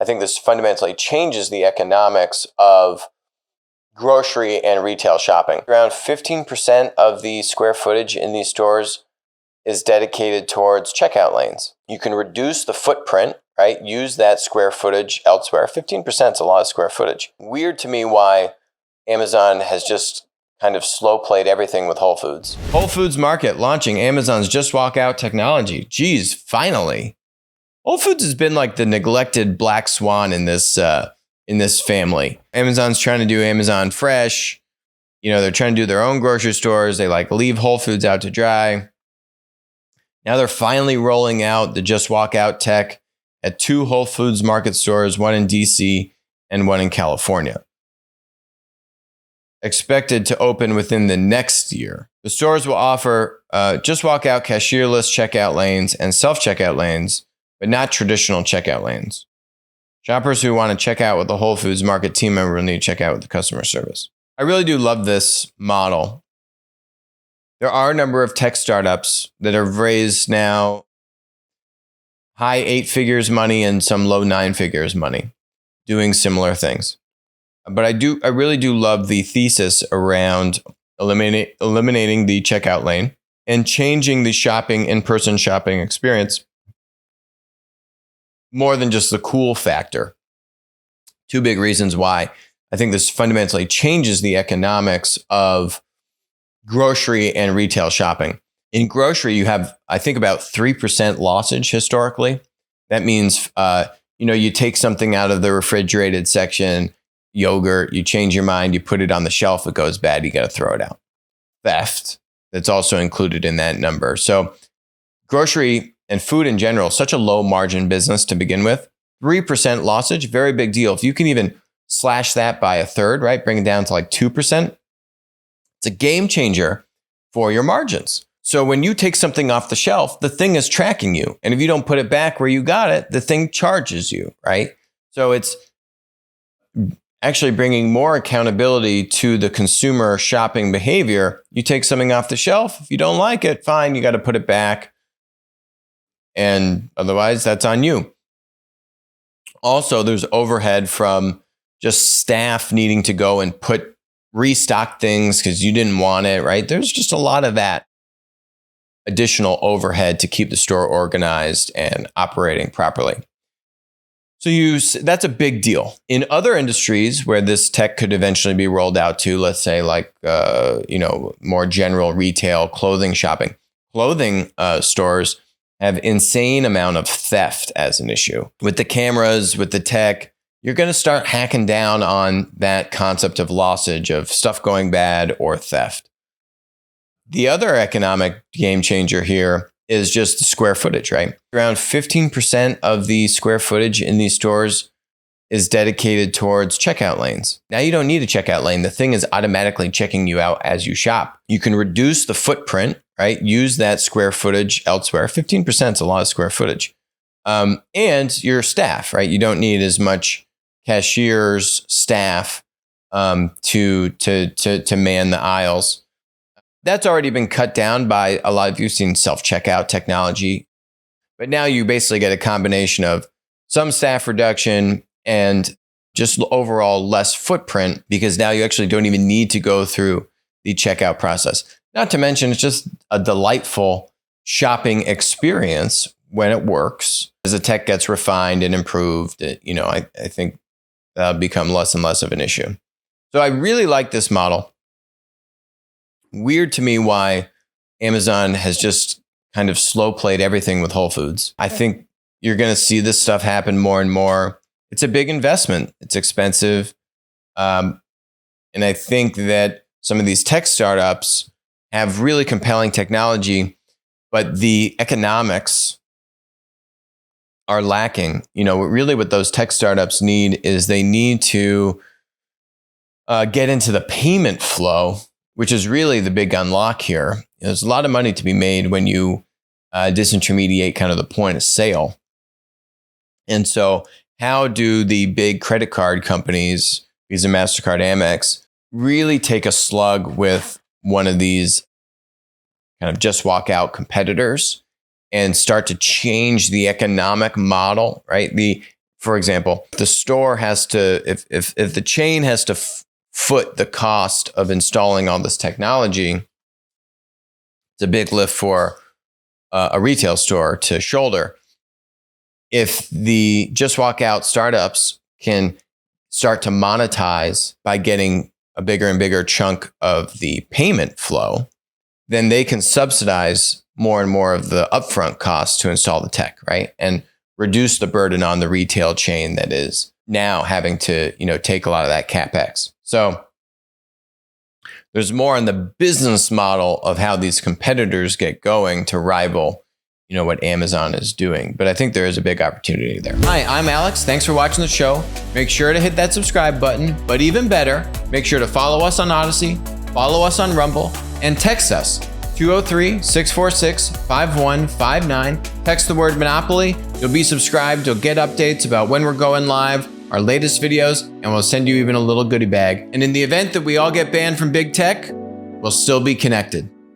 I think this fundamentally changes the economics of grocery and retail shopping. Around 15% of the square footage in these stores is dedicated towards checkout lanes. You can reduce the footprint, right? Use that square footage elsewhere. 15% is a lot of square footage. Weird to me why Amazon has just kind of slow played everything with Whole Foods. Whole Foods Market launching Amazon's Just Walk Out technology. Geez, finally. Whole Foods has been like the neglected black swan in this family. Amazon's trying to do Amazon Fresh. You know, they're trying to do their own grocery stores. They like leave Whole Foods out to dry. Now they're finally rolling out the Just Walk Out tech at 2 Whole Foods Market stores, one in DC and one in California. Expected to open within the next year. The stores will offer Just Walk Out cashierless checkout lanes and self-checkout lanes, but not traditional checkout lanes. Shoppers who want to check out with a Whole Foods Market team member will need to check out with the customer service. I really do love this model. There are a number of tech startups that have raised now high 8 figures money and some low 9 figures money doing similar things. But I really do love the thesis around eliminating the checkout lane and changing the in-person shopping experience more than just the cool factor. 2 big reasons why I think this fundamentally changes the economics of grocery and retail shopping. In grocery, you have, I think, about 3% lossage historically. That means, you take something out of the refrigerated section, yogurt, you change your mind, you put it on the shelf, it goes bad, you got to throw it out. Theft, that's also included in that number. So grocery and food in general, such a low margin business to begin with. 3% lossage, very big deal. If you can even slash that by a third, right, bring it down to like 2%, it's a game changer for your margins. So when you take something off the shelf, the thing is tracking you. And if you don't put it back where you got it, the thing charges you, right? So it's actually bringing more accountability to the consumer shopping behavior. You take something off the shelf. If you don't like it, fine, you got to put it back. And otherwise, that's on you. Also, there's overhead from just staff needing to go and restock things because you didn't want it, right? There's just a lot of that additional overhead to keep the store organized and operating properly. So that's a big deal. In other industries where this tech could eventually be rolled out to, let's say like, more general retail, clothing shopping, clothing stores have insane amount of theft as an issue. With the cameras, with the tech, you're going to start hacking down on that concept of lossage, of stuff going bad or theft. The other economic game changer here is just the square footage, right? Around 15% of the square footage in these stores is dedicated towards checkout lanes. Now you don't need a checkout lane. The thing is automatically checking you out as you shop. You can reduce the footprint, right? Use that square footage elsewhere. 15% is a lot of square footage. And your staff, right? You don't need as much cashiers, staff to man the aisles. That's already been cut down by a lot of you've seen self-checkout technology. But now you basically get a combination of some staff reduction and just overall less footprint, because now you actually don't even need to go through the checkout process. Not to mention, it's just a delightful shopping experience when it works. As the tech gets refined and improved, I think that'll become less and less of an issue. So I really like this model. Weird to me why Amazon has just kind of slow played everything with Whole Foods. I think you're going to see this stuff happen more and more. It's a big investment. It's expensive. And I think that some of these tech startups have really compelling technology, but the economics are lacking. Really what those tech startups need is they need to get into the payment flow, which is really the big unlock here. There's a lot of money to be made when you disintermediate kind of the point of sale. And so how do the big credit card companies, Visa, MasterCard, Amex, really take a slug with one of these kind of just walk out competitors and start to change the economic model, right? for example, the store has to, if the chain has to foot the cost of installing all this technology, it's a big lift for a retail store to shoulder. If the just walk out startups can start to monetize by getting a bigger and bigger chunk of the payment flow, then they can subsidize more and more of the upfront costs to install the tech, right? And reduce the burden on the retail chain that is now having to, take a lot of that CapEx. So there's more on the business model of how these competitors get going to rival, what Amazon is doing. But I think there is a big opportunity there. Hi, I'm Alex. Thanks for watching the show. Make sure to hit that subscribe button, but even better, make sure to follow us on Odyssey, follow us on Rumble, and text us 203-646-5159. Text the word Monopoly. You'll be subscribed. You'll get updates about when we're going live, our latest videos, and we'll send you even a little goodie bag. And in the event that we all get banned from big tech, we'll still be connected.